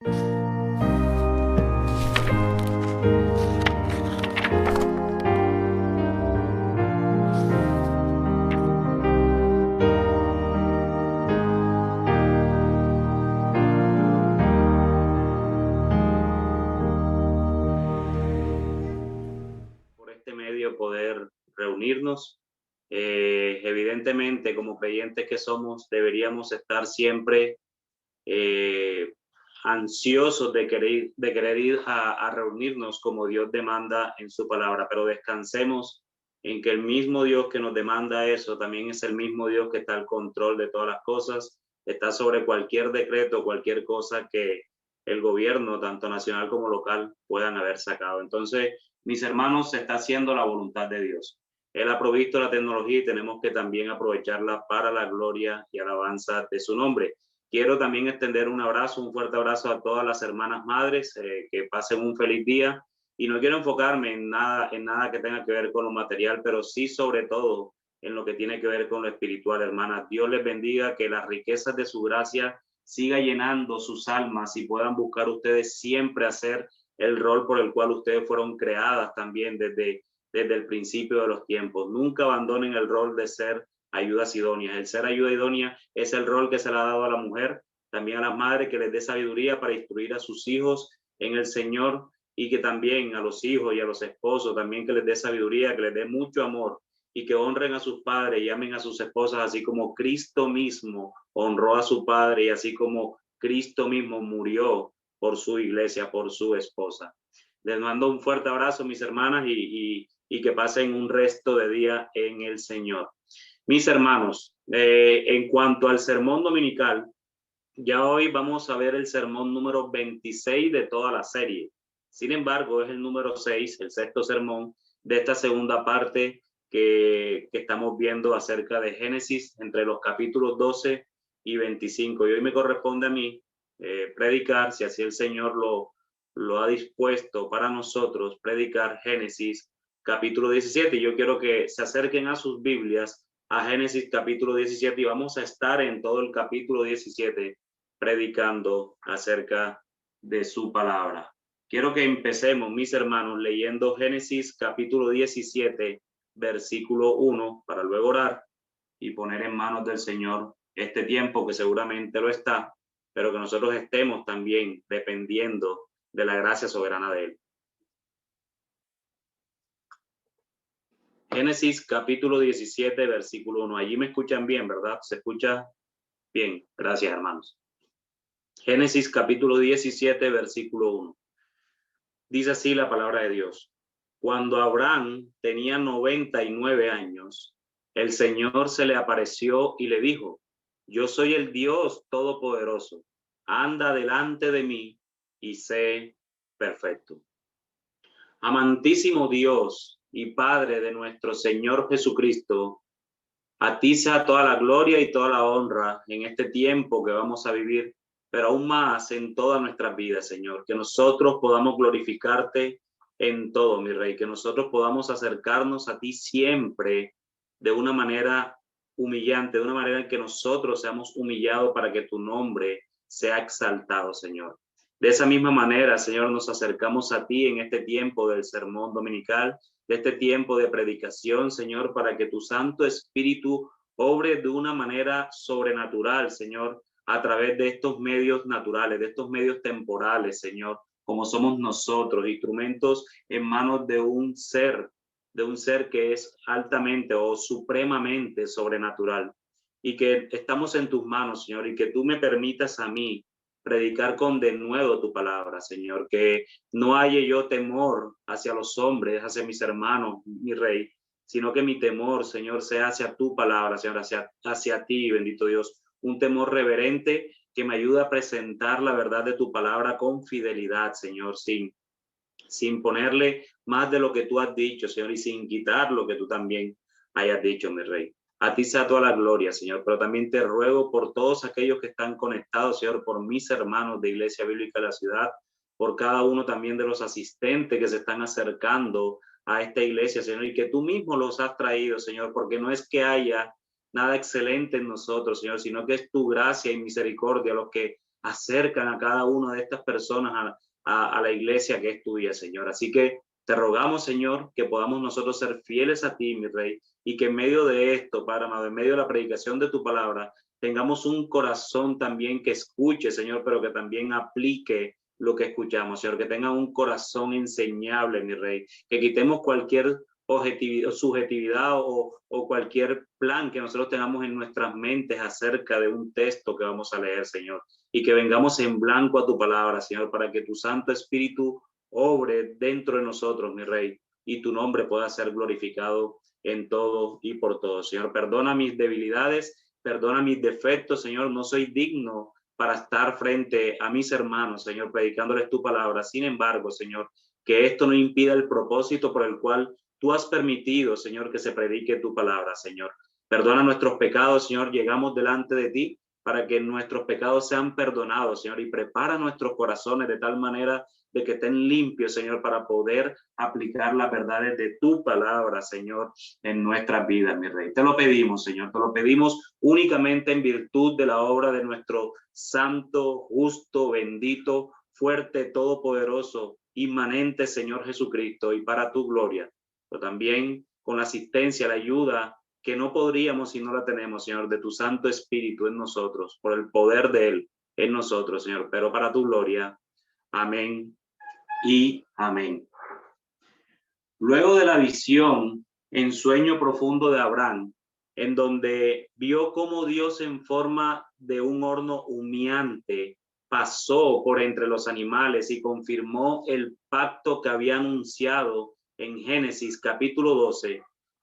Por este medio poder reunirnos. Evidentemente, como creyentes que somos, deberíamos estar siempre eh, ansiosos de querer ir a reunirnos como Dios demanda en su palabra, pero descansemos en que el mismo Dios que nos demanda eso también es el mismo Dios que está al control de todas las cosas, está sobre cualquier decreto, cualquier cosa que el gobierno, tanto nacional como local, puedan haber sacado. Entonces, mis hermanos, se está haciendo la voluntad de Dios. Él ha provisto la tecnología y tenemos que también aprovecharla para la gloria y alabanza de su nombre. Quiero también extender un abrazo, un fuerte abrazo a todas las hermanas madres, que pasen un feliz día. Y no quiero enfocarme en nada que tenga que ver con lo material, pero sí sobre todo en lo que tiene que ver con lo espiritual, hermanas. Dios les bendiga, que las riquezas de su gracia siga llenando sus almas y puedan buscar ustedes siempre hacer el rol por el cual ustedes fueron creadas también desde el principio de los tiempos. Nunca abandonen el rol de ser ayudas idóneas. El ser ayuda idónea es el rol que se le ha dado a la mujer, también a las madres, que les dé sabiduría para instruir a sus hijos en el Señor, y que también a los hijos y a los esposos también que les dé sabiduría, que les dé mucho amor y que honren a sus padres y amen a sus esposas, así como Cristo mismo honró a su padre y así como Cristo mismo murió por su iglesia, por su esposa. Les mando un fuerte abrazo, mis hermanas, y que pasen un resto de día en el Señor. Mis hermanos, en cuanto al sermón dominical, ya hoy vamos a ver el sermón número 26 de toda la serie. Sin embargo, es el número 6, el sexto sermón de esta segunda parte que estamos viendo acerca de Génesis, entre los capítulos 12 y 25. Y hoy me corresponde a mí predicar, si así el Señor lo ha dispuesto para nosotros, predicar Génesis capítulo 17. Y yo quiero que se acerquen a sus Biblias a Génesis capítulo 17 y vamos a estar en todo el capítulo 17 predicando acerca de su palabra. Quiero que empecemos, mis hermanos, leyendo Génesis capítulo 17, versículo 1, para luego orar y poner en manos del Señor este tiempo, que seguramente lo está, pero que nosotros estemos también dependiendo de la gracia soberana de Él. Génesis capítulo 17, versículo 1. Allí me escuchan bien, ¿verdad? ¿Se escucha bien? Gracias, hermanos. Génesis capítulo 17, versículo 1. Dice así la palabra de Dios. Cuando Abraham tenía 99 años, el Señor se le apareció y le dijo: yo soy el Dios Todopoderoso, anda delante de mí y sé perfecto. Amantísimo Dios y Padre de nuestro Señor Jesucristo, a ti sea toda la gloria y toda la honra en este tiempo que vamos a vivir, pero aún más en todas nuestras vidas, Señor. Que nosotros podamos glorificarte en todo, mi Rey. Que nosotros podamos acercarnos a ti siempre de una manera humillante, de una manera en que nosotros seamos humillados para que tu nombre sea exaltado, Señor. De esa misma manera, Señor, nos acercamos a ti en este tiempo del sermón dominical, de este tiempo de predicación, Señor, para que tu Santo Espíritu obre de una manera sobrenatural, Señor, a través de estos medios naturales, de estos medios temporales, Señor, como somos nosotros, instrumentos en manos de un ser que es altamente o supremamente sobrenatural, y que estamos en tus manos, Señor, y que tú me permitas a mí predicar con denuedo tu palabra, Señor, que no haya yo temor hacia los hombres, hacia mis hermanos, mi Rey, sino que mi temor, Señor, sea hacia tu palabra, Señor, hacia ti, bendito Dios, un temor reverente que me ayuda a presentar la verdad de tu palabra con fidelidad, Señor, sin ponerle más de lo que tú has dicho, Señor, y sin quitar lo que tú también hayas dicho, mi Rey. A ti sea toda la gloria, Señor, pero también te ruego por todos aquellos que están conectados, Señor, por mis hermanos de Iglesia Bíblica de la Ciudad, por cada uno también de los asistentes que se están acercando a esta iglesia, Señor, y que tú mismo los has traído, Señor, porque no es que haya nada excelente en nosotros, Señor, sino que es tu gracia y misericordia lo que acercan a cada una de estas personas a la iglesia que es tuya, Señor. Así que te rogamos, Señor, que podamos nosotros ser fieles a ti, mi Rey, y que en medio de esto, Padre amado, en medio de la predicación de tu palabra, tengamos un corazón también que escuche, Señor, pero que también aplique lo que escuchamos, Señor, que tenga un corazón enseñable, mi Rey, que quitemos cualquier objetividad, subjetividad o cualquier plan que nosotros tengamos en nuestras mentes acerca de un texto que vamos a leer, Señor, y que vengamos en blanco a tu palabra, Señor, para que tu Santo Espíritu obre dentro de nosotros, mi Rey, y tu nombre pueda ser glorificado en todo y por todo. Señor, perdona mis debilidades, perdona mis defectos, Señor, no soy digno para estar frente a mis hermanos, Señor, predicándoles tu palabra. Sin embargo, Señor, que esto no impida el propósito por el cual tú has permitido, Señor, que se predique tu palabra, Señor. Perdona nuestros pecados, Señor, llegamos delante de ti para que nuestros pecados sean perdonados, Señor, y prepara nuestros corazones de tal manera de que estén limpios, Señor, para poder aplicar las verdades de tu palabra, Señor, en nuestras vidas, mi Rey. Te lo pedimos, Señor, te lo pedimos únicamente en virtud de la obra de nuestro santo, justo, bendito, fuerte, todopoderoso, inmanente Señor Jesucristo, y para tu gloria, pero también con la asistencia, la ayuda que no podríamos si no la tenemos, Señor, de tu Santo Espíritu en nosotros, por el poder de Él en nosotros, Señor, pero para tu gloria. Amén y amén. Luego de la visión en sueño profundo de Abraham, en donde vio cómo Dios en forma de un horno humeante pasó por entre los animales y confirmó el pacto que había anunciado en Génesis capítulo 12,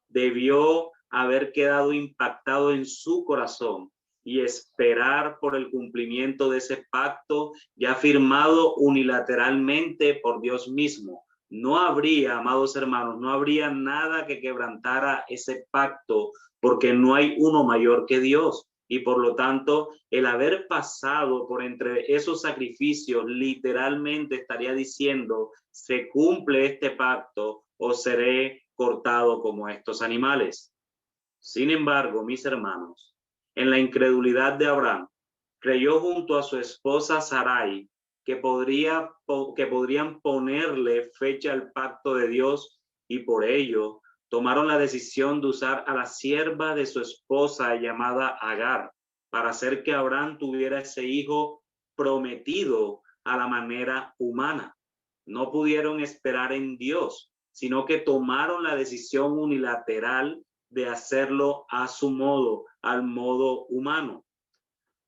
debió haber quedado impactado en su corazón y esperar por el cumplimiento de ese pacto ya firmado unilateralmente por Dios mismo. No habría, amados hermanos, no habría nada que quebrantara ese pacto, porque no hay uno mayor que Dios. Y por lo tanto, el haber pasado por entre esos sacrificios literalmente estaría diciendo, se cumple este pacto o seré cortado como estos animales. Sin embargo, mis hermanos, en la incredulidad de Abraham, creyó junto a su esposa Sarai que podrían ponerle fecha al pacto de Dios, y por ello tomaron la decisión de usar a la sierva de su esposa llamada Agar para hacer que Abraham tuviera ese hijo prometido a la manera humana. No pudieron esperar en Dios, sino que tomaron la decisión unilateral de hacerlo a su modo, al modo humano.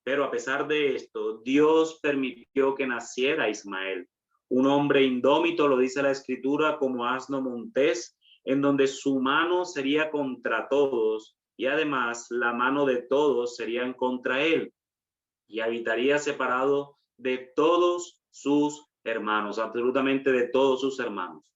Pero a pesar de esto, Dios permitió que naciera Ismael, un hombre indómito, lo dice la escritura, como asno montés, en donde su mano sería contra todos y además la mano de todos serían contra él, y habitaría separado de todos sus hermanos, absolutamente de todos sus hermanos.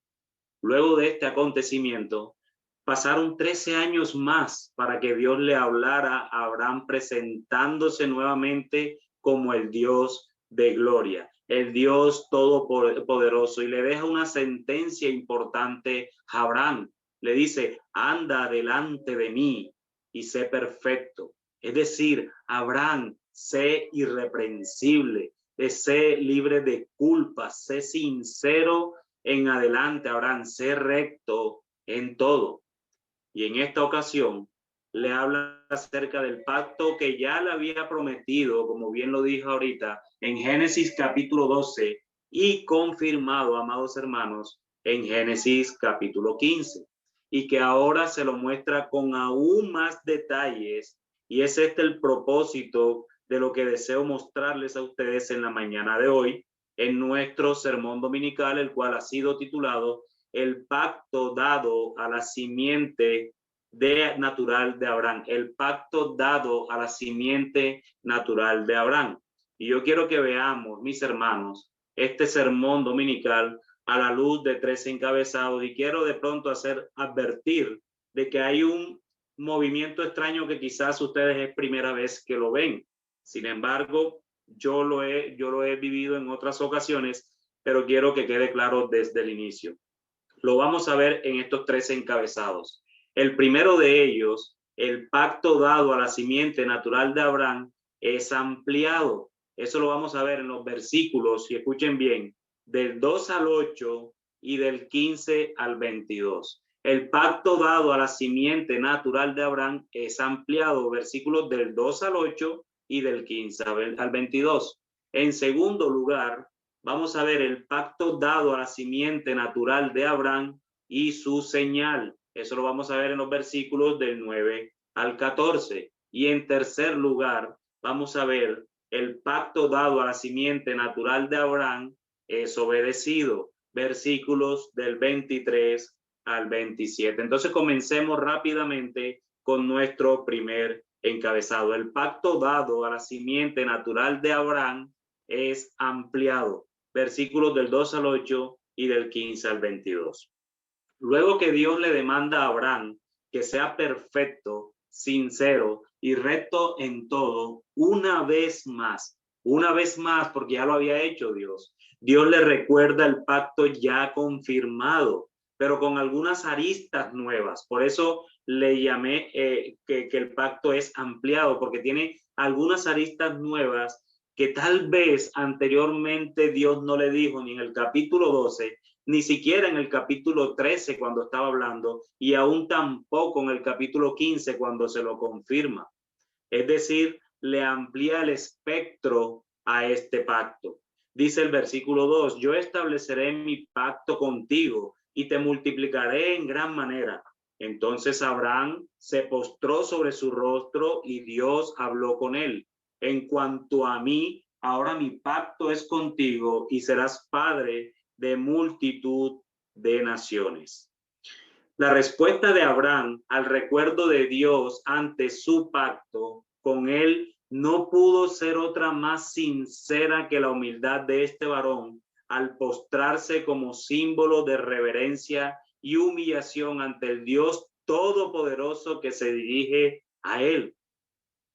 Luego de este acontecimiento, pasaron 13 años más para que Dios le hablara a Abraham, presentándose nuevamente como el Dios de gloria, el Dios todopoderoso, y le deja una sentencia importante a Abraham. Le dice, anda delante de mí y sé perfecto. Es decir, Abraham, sé irreprensible, sé libre de culpa, sé sincero en adelante, Abraham, sé recto en todo. Y en esta ocasión le habla acerca del pacto que ya le había prometido, como bien lo dijo ahorita, en Génesis capítulo 12 y confirmado, amados hermanos, en Génesis capítulo 15, y que ahora se lo muestra con aún más detalles, y es este el propósito de lo que deseo mostrarles a ustedes en la mañana de hoy, en nuestro sermón dominical, el cual ha sido titulado El pacto dado a la simiente natural de Abraham, el pacto dado a la simiente natural de Abraham. Y yo quiero que veamos, mis hermanos, este sermón dominical a la luz de 3 encabezados, y quiero de pronto advertir de que hay un movimiento extraño que quizás ustedes es primera vez que lo ven. Sin embargo, yo lo he vivido en otras ocasiones, pero quiero que quede claro desde el inicio. Lo vamos a ver en estos 3 encabezados. El primero de ellos, el pacto dado a la simiente natural de Abraham, es ampliado. Eso lo vamos a ver en los versículos, y escuchen bien, del 2 al 8 y del 15 al 22. El pacto dado a la simiente natural de Abraham es ampliado, versículos del 2 al 8 y del 15 al 22. En segundo lugar, vamos a ver el pacto dado a la simiente natural de Abraham y su señal. Eso lo vamos a ver en los versículos del 9 al 14. Y en tercer lugar, vamos a ver el pacto dado a la simiente natural de Abraham es obedecido. Versículos del 23 al 27. Entonces comencemos rápidamente con nuestro primer encabezado. El pacto dado a la simiente natural de Abraham es ampliado. Versículos del 2 al 8 y del 15 al 22. Luego que Dios le demanda a Abraham que sea perfecto, sincero y recto en todo, una vez más, porque ya lo había hecho Dios. Dios le recuerda el pacto ya confirmado, pero con algunas aristas nuevas. Por eso le llamé que el pacto es ampliado, porque tiene algunas aristas nuevas que tal vez anteriormente Dios no le dijo ni en el capítulo 12, ni siquiera en el capítulo 13 cuando estaba hablando, y aún tampoco en el capítulo 15 cuando se lo confirma. Es decir, le amplía el espectro a este pacto. Dice el versículo 2, yo estableceré mi pacto contigo y te multiplicaré en gran manera. Entonces Abraham se postró sobre su rostro y Dios habló con él. En cuanto a mí, ahora mi pacto es contigo y serás padre de multitud de naciones. La respuesta de Abraham al recuerdo de Dios ante su pacto con él no pudo ser otra más sincera que la humildad de este varón al postrarse como símbolo de reverencia y humillación ante el Dios todopoderoso que se dirige a él.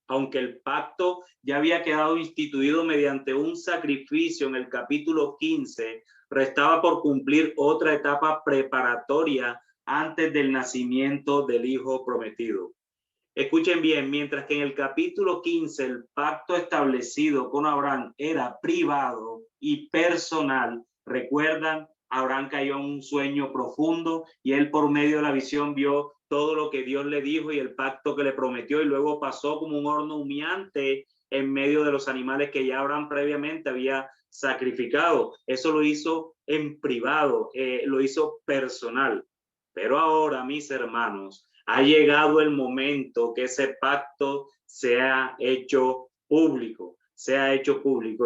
Aunque el pacto ya había quedado instituido mediante un sacrificio en el capítulo 15, restaba por cumplir otra etapa preparatoria antes del nacimiento del hijo prometido. Escuchen bien, mientras que en el capítulo 15 el pacto establecido con Abraham era privado y personal, recuerdan, Abraham cayó en un sueño profundo y él por medio de la visión vio todo lo que Dios le dijo y el pacto que le prometió, y luego pasó como un horno humeante en medio de los animales que ya Abraham previamente había sacrificado. Eso lo hizo en privado, lo hizo personal. Pero ahora, mis hermanos, ha llegado el momento que ese pacto sea hecho público,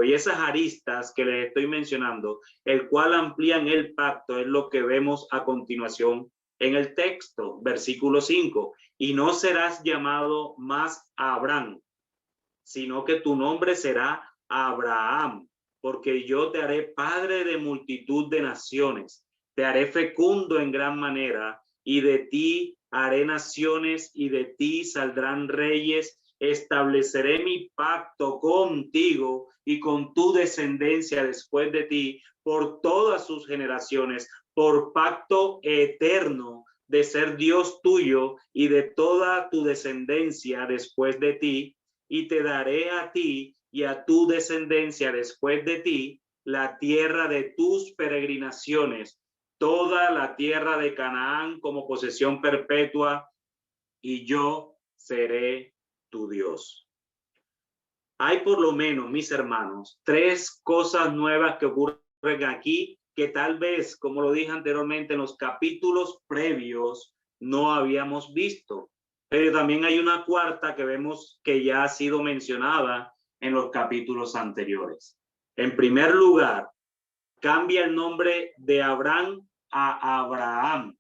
y esas aristas que les estoy mencionando, el cual amplían el pacto, es lo que vemos a continuación en el texto, versículo 5, y no serás llamado más Abraham, sino que tu nombre será Abraham, porque yo te haré padre de multitud de naciones, te haré fecundo en gran manera, y de ti haré naciones, y de ti saldrán reyes. Estableceré mi pacto contigo y con tu descendencia después de ti por todas sus generaciones, por pacto eterno de ser Dios tuyo y de toda tu descendencia después de ti, y te daré a ti y a tu descendencia después de ti la tierra de tus peregrinaciones, toda la tierra de Canaán como posesión perpetua, y yo seré tu Dios. Hay por lo menos, mis hermanos, tres cosas nuevas que ocurren aquí que tal vez, como lo dije anteriormente, en los capítulos previos no habíamos visto. Pero también hay una cuarta que vemos que ya ha sido mencionada en los capítulos anteriores. En primer lugar, cambia el nombre de Abraham a Abraham.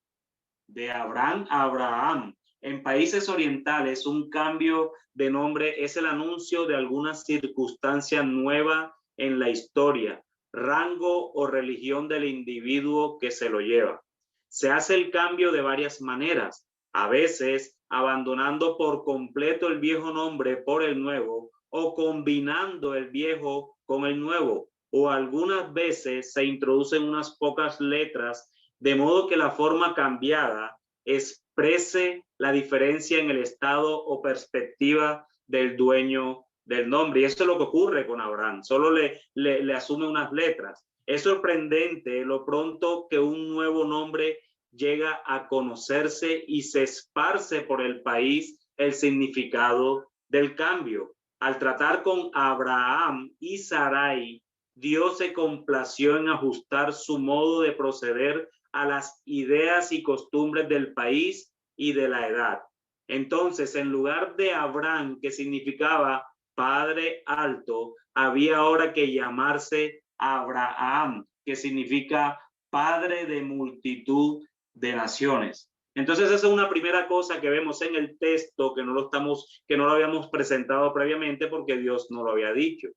De Abraham a Abraham. En países orientales, un cambio de nombre es el anuncio de alguna circunstancia nueva en la historia, rango o religión del individuo que se lo lleva. Se hace el cambio de varias maneras, a veces abandonando por completo el viejo nombre por el nuevo, o combinando el viejo con el nuevo, o algunas veces se introducen unas pocas letras de modo que la forma cambiada exprese la diferencia en el estado o perspectiva del dueño del nombre. Y eso es lo que ocurre con Abraham. Solo le asume unas letras. Es sorprendente lo pronto que un nuevo nombre llega a conocerse y se esparce por el país el significado del cambio. Al tratar con Abraham y Sarai, Dios se complació en ajustar su modo de proceder a las ideas y costumbres del país y de la edad. Entonces, en lugar de Abraham, que significaba Padre Alto, había ahora que llamarse Abraham, que significa Padre de multitud de naciones. Entonces, esa es una primera cosa que vemos en el texto que no lo habíamos presentado previamente porque Dios no lo había dicho.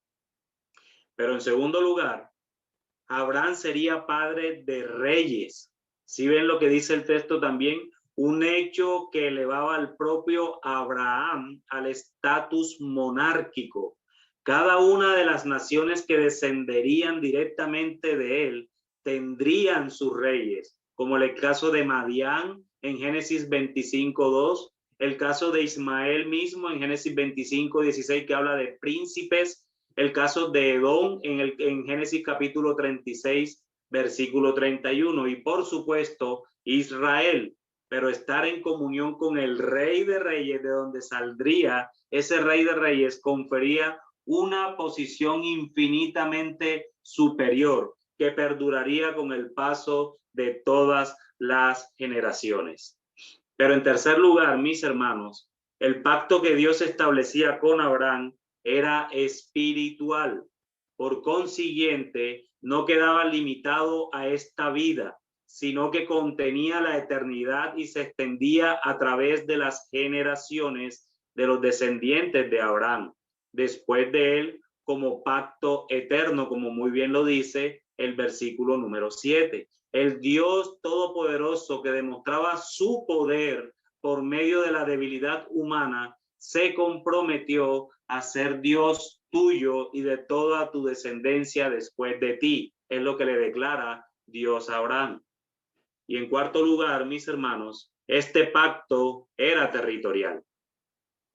Pero en segundo lugar, Abraham sería padre de reyes. ¿Sí ven lo que dice el texto también? Un hecho que elevaba al propio Abraham al estatus monárquico. Cada una de las naciones que descenderían directamente de él tendrían sus reyes, como el caso de Madián en Génesis 25:2, el caso de Ismael mismo en Génesis 25:16, que habla de príncipes, el caso de Edom en Génesis capítulo 36, versículo 31, y por supuesto Israel, pero estar en comunión con el Rey de Reyes, de donde saldría ese Rey de Reyes, confería una posición infinitamente superior que perduraría con el paso de todas las generaciones. Pero en tercer lugar, mis hermanos, el pacto que Dios establecía con Abraham era espiritual. Por consiguiente, no quedaba limitado a esta vida, sino que contenía la eternidad y se extendía a través de las generaciones de los descendientes de Abraham, después de él, como pacto eterno, como muy bien lo dice el versículo número 7. El Dios todopoderoso que demostraba su poder por medio de la debilidad humana, se comprometió a ser Dios tuyo y de toda tu descendencia después de ti. Es lo que le declara Dios a Abraham. Y en cuarto lugar, mis hermanos, este pacto era territorial.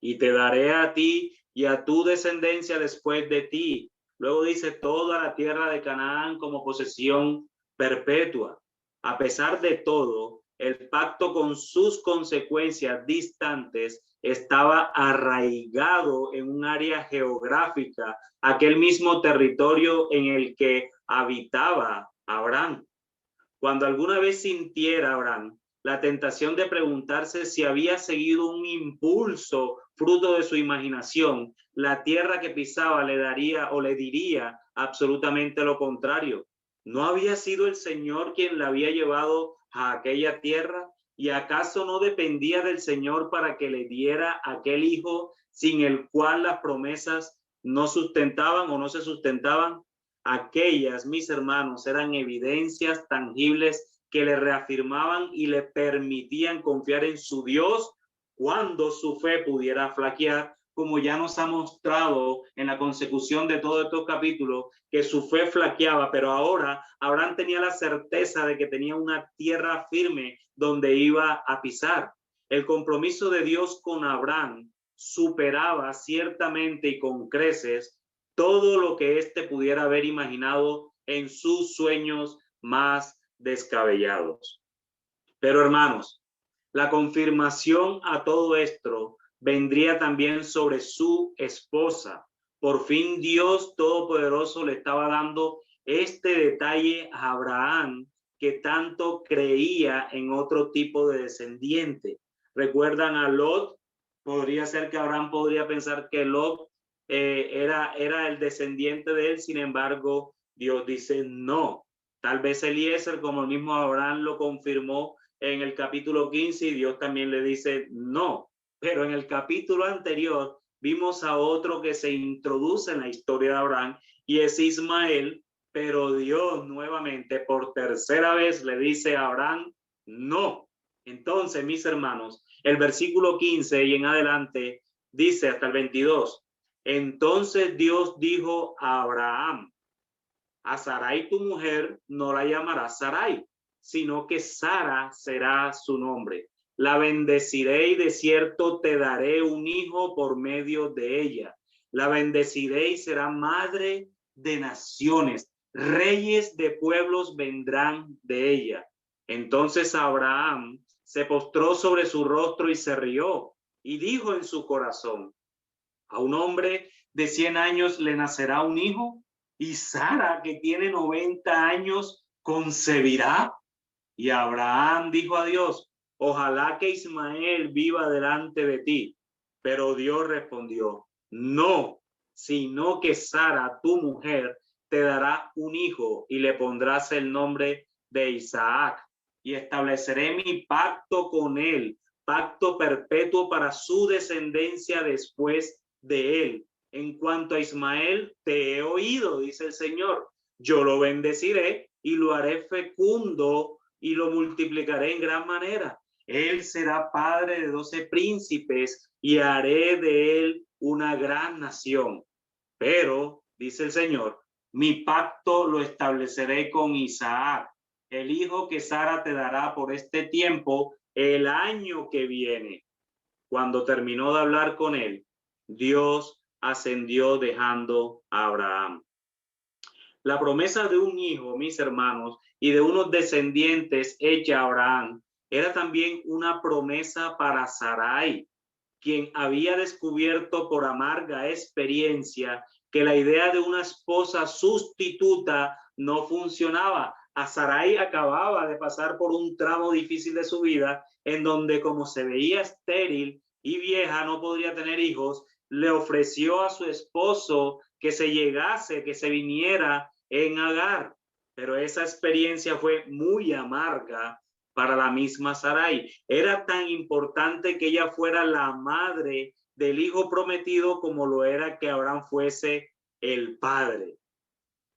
Y te daré a ti y a tu descendencia después de ti. Luego dice toda la tierra de Canaán como posesión perpetua. A pesar de todo, el pacto con sus consecuencias distantes estaba arraigado en un área geográfica, aquel mismo territorio en el que habitaba Abraham. Cuando alguna vez sintiera Abraham la tentación de preguntarse si había seguido un impulso fruto de su imaginación, la tierra que pisaba le daría o le diría absolutamente lo contrario. ¿No había sido el Señor quien la había llevado a aquella tierra? ¿Y acaso no dependía del Señor para que le diera aquel hijo sin el cual las promesas no sustentaban o no se sustentaban? Aquellas, mis hermanos, eran evidencias tangibles que le reafirmaban y le permitían confiar en su Dios cuando su fe pudiera flaquear, como ya nos ha mostrado en la consecución de todos estos capítulos, que su fe flaqueaba, pero ahora Abraham tenía la certeza de que tenía una tierra firme donde iba a pisar. El compromiso de Dios con Abraham superaba ciertamente y con creces todo lo que éste pudiera haber imaginado en sus sueños más descabellados. Pero hermanos, la confirmación a todo esto vendría también sobre su esposa. Por fin Dios Todopoderoso le estaba dando este detalle a Abraham, que tanto creía en otro tipo de descendiente. ¿Recuerdan a Lot? Podría ser que Abraham podría pensar que Lot era el descendiente de él, sin embargo, Dios dice no. Tal vez Eliezer, como el mismo Abraham lo confirmó en el capítulo 15, y Dios también le dice no. Pero en el capítulo anterior vimos a otro que se introduce en la historia de Abraham y es Ismael, pero Dios nuevamente por tercera vez le dice a Abraham no. Entonces, mis hermanos, el versículo 15 y en adelante dice hasta el 22. Entonces Dios dijo a Abraham: a Sarai tu mujer no la llamarás Sarai, sino que Sara será su nombre. La bendeciré y de cierto te daré un hijo por medio de ella. La bendeciré y será madre de naciones. Reyes de pueblos vendrán de ella. Entonces Abraham se postró sobre su rostro y se rió y dijo en su corazón: a un hombre de 100 años le nacerá un hijo, y Sara, que tiene 90 años, concebirá. Y Abraham dijo a Dios: ojalá que Ismael viva delante de ti. Pero Dios respondió: no, sino que Sara, tu mujer, te dará un hijo y le pondrás el nombre de Isaac. Y estableceré mi pacto con él, pacto perpetuo para su descendencia después de él. En cuanto a Ismael, te he oído, dice el Señor. Yo lo bendeciré y lo haré fecundo y lo multiplicaré en gran manera. Él será padre de 12 príncipes y haré de él una gran nación. Pero, dice el Señor, mi pacto lo estableceré con Isaac, el hijo que Sara te dará por este tiempo el año que viene. Cuando terminó de hablar con él, Dios ascendió dejando a Abraham. La promesa de un hijo, mis hermanos, y de unos descendientes hecha a Abraham, era también una promesa para Sarai, quien había descubierto por amarga experiencia que la idea de una esposa sustituta no funcionaba. A Sarai acababa de pasar por un tramo difícil de su vida, en donde, como se veía estéril y vieja, no podría tener hijos. Le ofreció a su esposo que se llegase, que se viniera en Agar, pero esa experiencia fue muy amarga para la misma Sarai. Era tan importante que ella fuera la madre del hijo prometido como lo era que Abraham fuese el padre.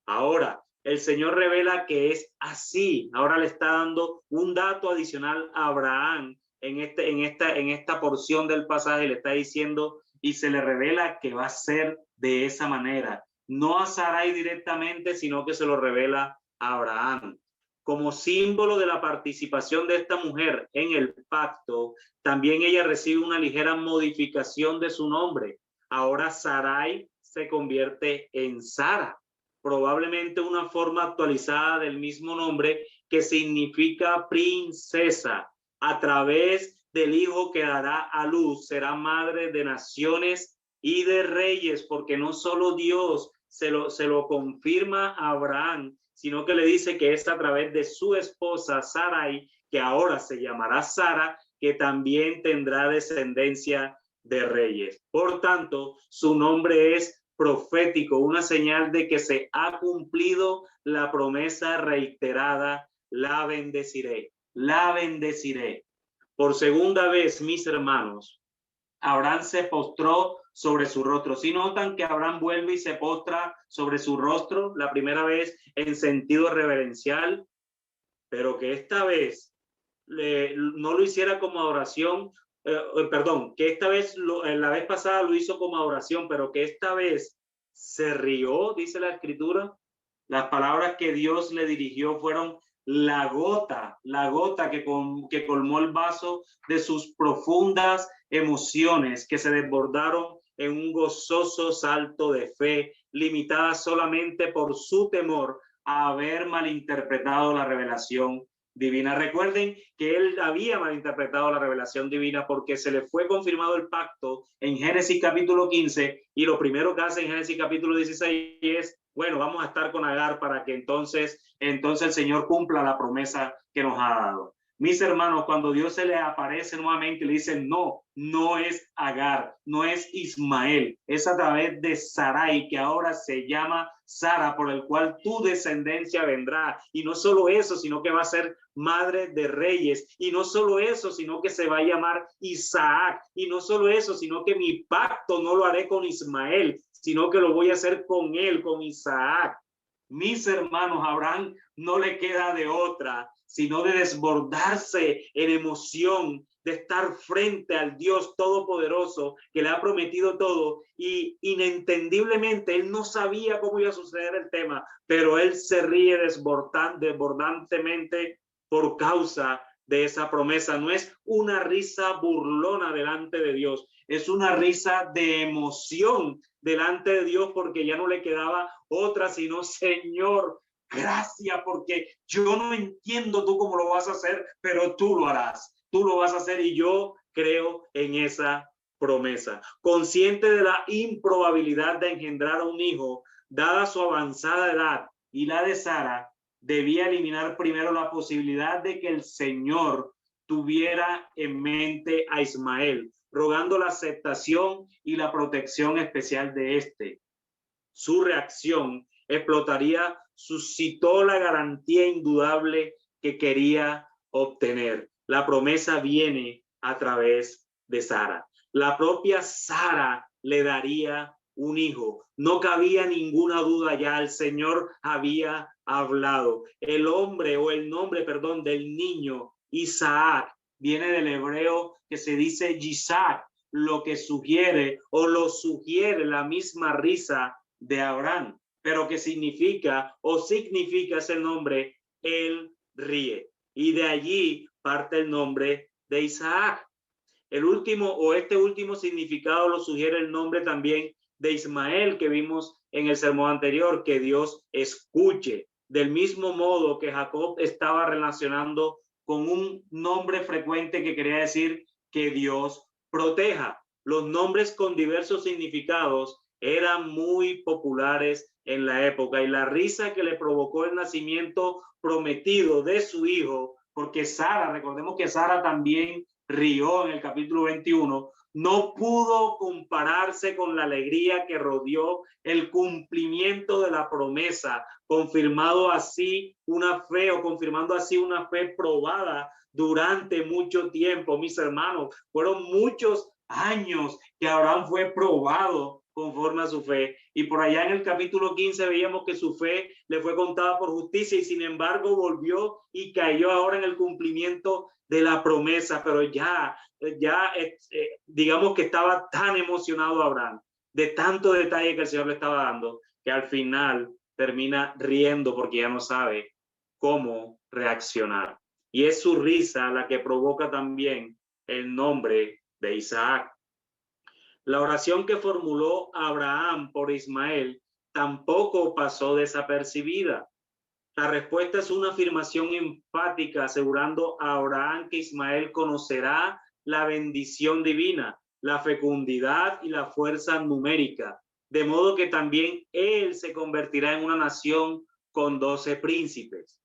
Ahora, el Señor revela que es así. Ahora le está dando un dato adicional a Abraham en esta porción del pasaje. Le está diciendo y se le revela que va a ser de esa manera. No a Sarai directamente, sino que se lo revela a Abraham. Como símbolo de la participación de esta mujer en el pacto, también ella recibe una ligera modificación de su nombre. Ahora Sarai se convierte en Sara, probablemente una forma actualizada del mismo nombre que significa princesa. A través del hijo que dará a luz, será madre de naciones y de reyes, porque no solo Dios se lo confirma a Abraham, sino que le dice que es a través de su esposa Sarai, que ahora se llamará Sara, que también tendrá descendencia de reyes. Por tanto, su nombre es profético, una señal de que se ha cumplido la promesa reiterada: la bendeciré, la bendeciré. Por segunda vez, mis hermanos, Abraham se postró sobre su rostro. Si notan que Abraham vuelve y se postra sobre su rostro, la primera vez en sentido reverencial, pero que esta vez no lo hiciera como adoración, perdón, que esta vez, la vez pasada lo hizo como adoración, pero que esta vez se rió, dice la escritura. Las palabras que Dios le dirigió fueron la gota que colmó el vaso de sus profundas emociones, que se desbordaron en un gozoso salto de fe, limitada solamente por su temor a haber malinterpretado la revelación divina. Recuerden que él había malinterpretado la revelación divina porque se le fue confirmado el pacto en Génesis capítulo 15, y lo primero que hace en Génesis capítulo 16 es: bueno, vamos a estar con Agar para que entonces el Señor cumpla la promesa que nos ha dado. Mis hermanos, cuando Dios se le aparece nuevamente, le dice: no, no es Agar, no es Ismael, es a través de Sarai, que ahora se llama Sara, por el cual tu descendencia vendrá. Y no solo eso, sino que va a ser madre de reyes. Y no solo eso, sino que se va a llamar Isaac. Y no solo eso, sino que mi pacto no lo haré con Ismael, sino que lo voy a hacer con él, con Isaac. Mis hermanos, a Abraham no le queda de otra, sino de desbordarse en emoción, de estar frente al Dios Todopoderoso que le ha prometido todo, y inentendiblemente él no sabía cómo iba a suceder el tema, pero él se ríe desbordantemente por causa de esa promesa. No es una risa burlona delante de Dios, es una risa de emoción delante de Dios porque ya no le quedaba otra sino: Señor, gracias, porque yo no entiendo tú cómo lo vas a hacer, pero tú lo harás, tú lo vas a hacer, y yo creo en esa promesa. Consciente de la improbabilidad de engendrar a un hijo, dada su avanzada edad y la de Sara, debía eliminar primero la posibilidad de que el Señor tuviera en mente a Ismael, rogando la aceptación y la protección especial de este. Su reacción explotaría, suscitó la garantía indudable que quería obtener. La promesa viene a través de Sara. La propia Sara le daría un hijo. No cabía ninguna duda ya, el Señor había hablado. El nombre del niño, Isaac, viene del hebreo que se dice Yitzhak, lo que sugiere o lo sugiere la misma risa de Abraham, pero que significa ese nombre: él ríe. Y de allí parte el nombre de Isaac. Este último significado lo sugiere el nombre también de Ismael que vimos en el sermón anterior: que Dios escuche. Del mismo modo que Jacob estaba relacionando con un nombre frecuente que quería decir que Dios proteja. Los nombres con diversos significados eran muy populares en la época, y la risa que le provocó el nacimiento prometido de su hijo, porque Sara, recordemos que Sara también rió en el capítulo 21, no pudo compararse con la alegría que rodeó el cumplimiento de la promesa, confirmando así una fe probada durante mucho tiempo. Mis hermanos, fueron muchos años que Abraham fue probado conforme a su fe, y por allá en el capítulo 15 veíamos que su fe le fue contada por justicia, y sin embargo volvió y cayó ahora en el cumplimiento de la promesa. Pero digamos que estaba tan emocionado Abraham de tanto detalle que el Señor le estaba dando, que al final termina riendo porque ya no sabe cómo reaccionar. Y es su risa la que provoca también el nombre de Isaac. La oración que formuló Abraham por Ismael tampoco pasó desapercibida. La respuesta es una afirmación enfática asegurando a Abraham que Ismael conocerá la bendición divina, la fecundidad y la fuerza numérica, de modo que también él se convertirá en una nación con 12 príncipes.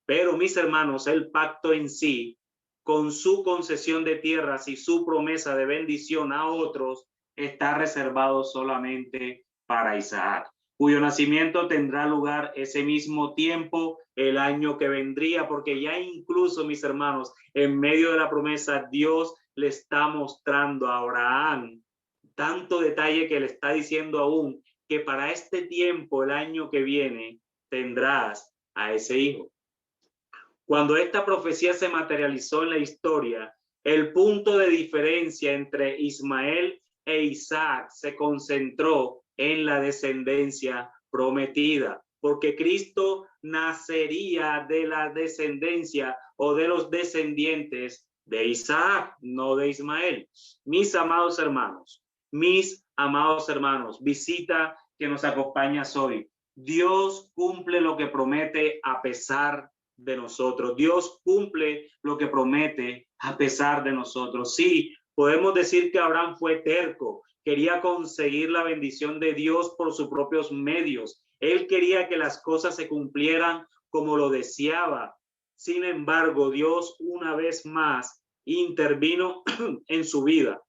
Pero, mis hermanos, el pacto en sí, con su concesión de tierras y su promesa de bendición a otros, está reservado solamente para Isaac, cuyo nacimiento tendrá lugar ese mismo tiempo, el año que vendría, porque ya incluso, mis hermanos, en medio de la promesa, Dios le está mostrando a Abraham tanto detalle que le está diciendo aún que para este tiempo, el año que viene, tendrás a ese hijo. Cuando esta profecía se materializó en la historia, el punto de diferencia entre Ismael e Isaac se concentró en la descendencia prometida, porque Cristo nacería de la descendencia o de los descendientes de Isaac, no de Ismael. Mis amados hermanos, visita que nos acompañas hoy. Dios cumple lo que promete a pesar de nosotros. Dios cumple lo que promete a pesar de nosotros. Sí, podemos decir que Abraham fue terco, quería conseguir la bendición de Dios por sus propios medios. Él quería que las cosas se cumplieran como lo deseaba. Sin embargo, Dios una vez más intervino en su vida.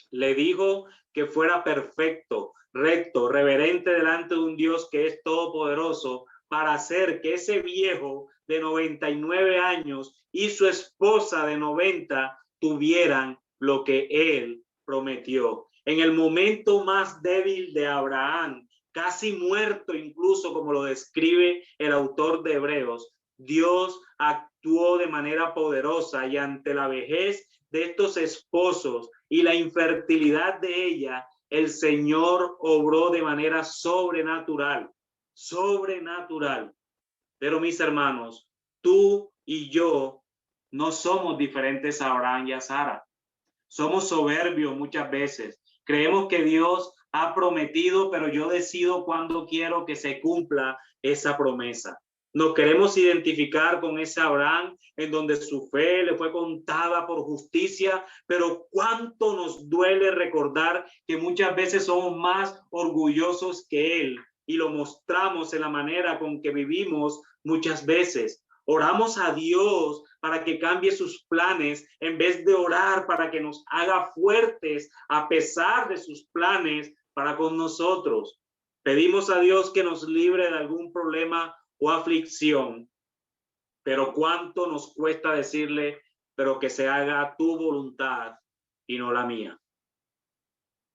Le dijo que fuera perfecto, recto, reverente delante de un Dios que es todopoderoso, para hacer que ese viejo de 99 años y su esposa de 90 tuvieran lo que él prometió. En el momento más débil de Abraham, casi muerto incluso, como lo describe el autor de Hebreos, Dios actuó de manera poderosa, y ante la vejez de estos esposos y la infertilidad de ella, el Señor obró de manera sobrenatural. Pero, mis hermanos, tú y yo no somos diferentes a Abraham y a Sara. Somos soberbios muchas veces. Creemos que Dios ha prometido, pero yo decido cuándo quiero que se cumpla esa promesa. Nos queremos identificar con ese Abraham en donde su fe le fue contada por justicia, pero cuánto nos duele recordar que muchas veces somos más orgullosos que él y lo mostramos en la manera con que vivimos muchas veces. Oramos a Dios para que cambie sus planes en vez de orar para que nos haga fuertes a pesar de sus planes para con nosotros. Pedimos a Dios que nos libre de algún problema o aflicción, pero cuánto nos cuesta decirle, pero que se haga tu voluntad y no la mía.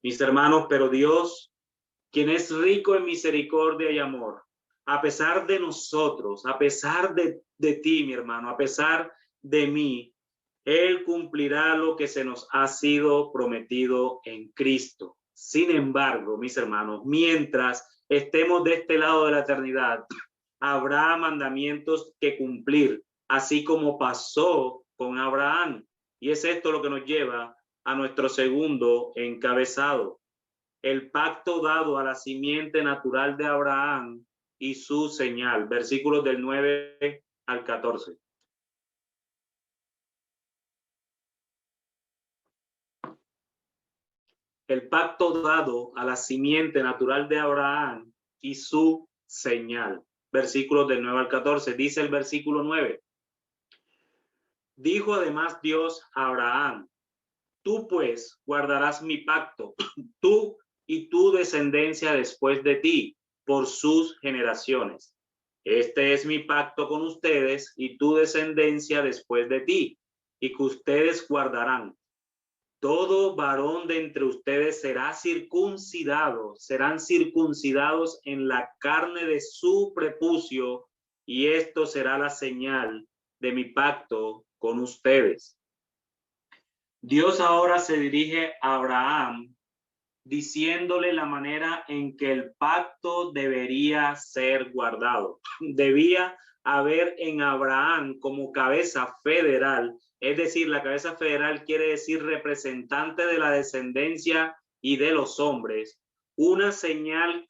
Mis hermanos, pero Dios, quien es rico en misericordia y amor, a pesar de nosotros, a pesar de ti, mi hermano, a pesar de mí, Él cumplirá lo que se nos ha sido prometido en Cristo. Sin embargo, mis hermanos, mientras estemos de este lado de la eternidad, habrá mandamientos que cumplir, así como pasó con Abraham. Y es esto lo que nos lleva a nuestro segundo encabezado: el pacto dado a la simiente natural de Abraham y su señal. Versículos del 9 al 14. El pacto dado a la simiente natural de Abraham y su señal. Versículos del 9 al 14. Dice el versículo 9. Dijo además Dios a Abraham: tú pues guardarás mi pacto, tú y tu descendencia después de ti, por sus generaciones. Este es mi pacto con ustedes y tu descendencia después de ti, y que ustedes guardarán. Todo varón de entre ustedes serán circuncidados en la carne de su prepucio, y esto será la señal de mi pacto con ustedes. Dios ahora se dirige a Abraham diciéndole la manera en que el pacto debería ser guardado. Debía haber en Abraham como cabeza federal, es decir, la cabeza federal quiere decir representante de la descendencia y de los hombres, una señal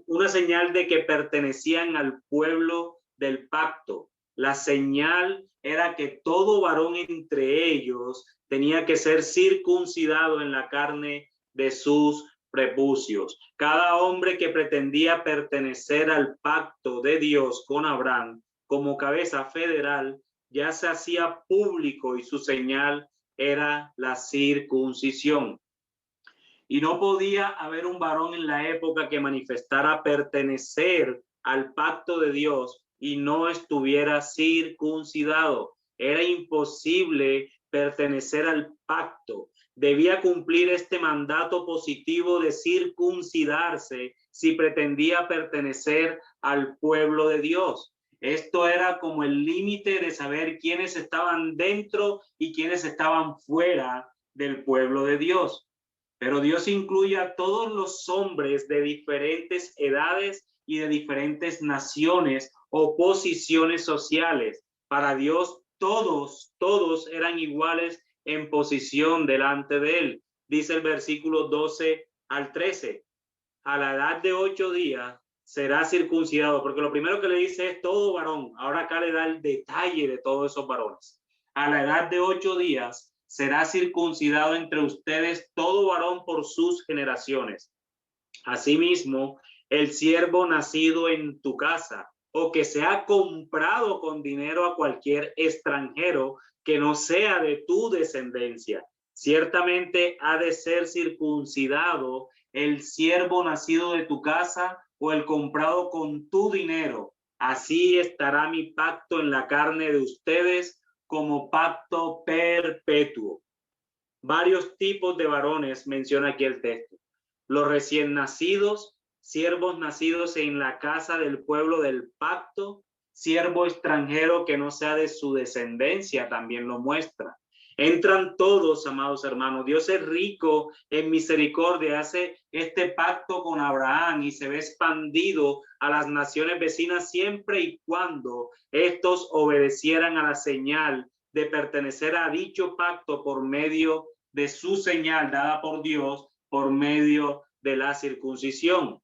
una señal de que pertenecían al pueblo del pacto. La señal era que todo varón entre ellos tenía que ser circuncidado en la carne de sus prepucios. Cada hombre que pretendía pertenecer al pacto de Dios con Abraham como cabeza federal ya se hacía público y su señal era la circuncisión. Y no podía haber un varón en la época que manifestara pertenecer al pacto de Dios y no estuviera circuncidado. Era imposible pertenecer al pacto. Debía cumplir este mandato positivo de circuncidarse si pretendía pertenecer al pueblo de Dios. Esto era como el límite de saber quiénes estaban dentro y quiénes estaban fuera del pueblo de Dios. Pero Dios incluye a todos los hombres de diferentes edades y de diferentes naciones o posiciones sociales. Para Dios todos eran iguales en posición delante de él. Dice el versículo 12 al 13. A la edad de 8 días será circuncidado, porque lo primero que le dice es todo varón. Ahora acá le da el detalle de todos esos varones. A la edad de 8 días será circuncidado entre ustedes todo varón por sus generaciones. Asimismo, el siervo nacido en tu casa o que se ha comprado con dinero a cualquier extranjero que no sea de tu descendencia, ciertamente ha de ser circuncidado el siervo nacido de tu casa o el comprado con tu dinero. Así estará mi pacto en la carne de ustedes como pacto perpetuo. Varios tipos de varones menciona aquí el texto. Los recién nacidos, siervos nacidos en la casa del pueblo del pacto, siervo extranjero que no sea de su descendencia, también lo muestra. Entran todos, amados hermanos. Dios es rico en misericordia, hace este pacto con Abraham y se ve expandido a las naciones vecinas siempre y cuando estos obedecieran a la señal de pertenecer a dicho pacto por medio de su señal dada por Dios, por medio de la circuncisión.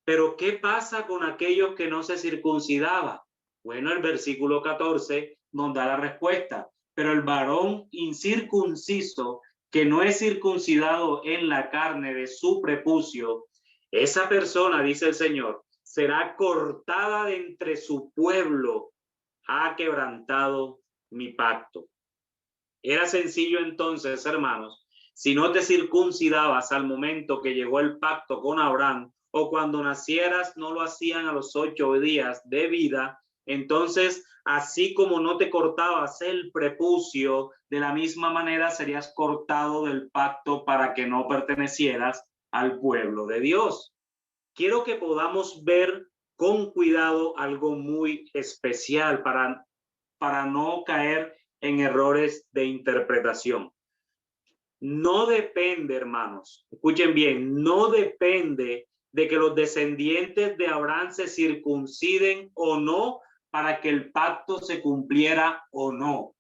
Pero ¿qué pasa con aquellos que no se circuncidaban? Bueno, el versículo 14 nos da la respuesta. Pero el varón incircunciso, que no es circuncidado en la carne de su prepucio, esa persona, dice el Señor, será cortada de entre su pueblo, ha quebrantado mi pacto. Era sencillo entonces, hermanos, si no te circuncidabas al momento que llegó el pacto con Abraham, o cuando nacieras no lo hacían a los 8 días de vida, entonces, así como no te cortabas el prepucio, de la misma manera serías cortado del pacto para que no pertenecieras al pueblo de Dios. Quiero que podamos ver con cuidado algo muy especial para no caer en errores de interpretación. No depende, hermanos, escuchen bien, no depende de que los descendientes de Abraham se circunciden o no para que el pacto se cumpliera o no.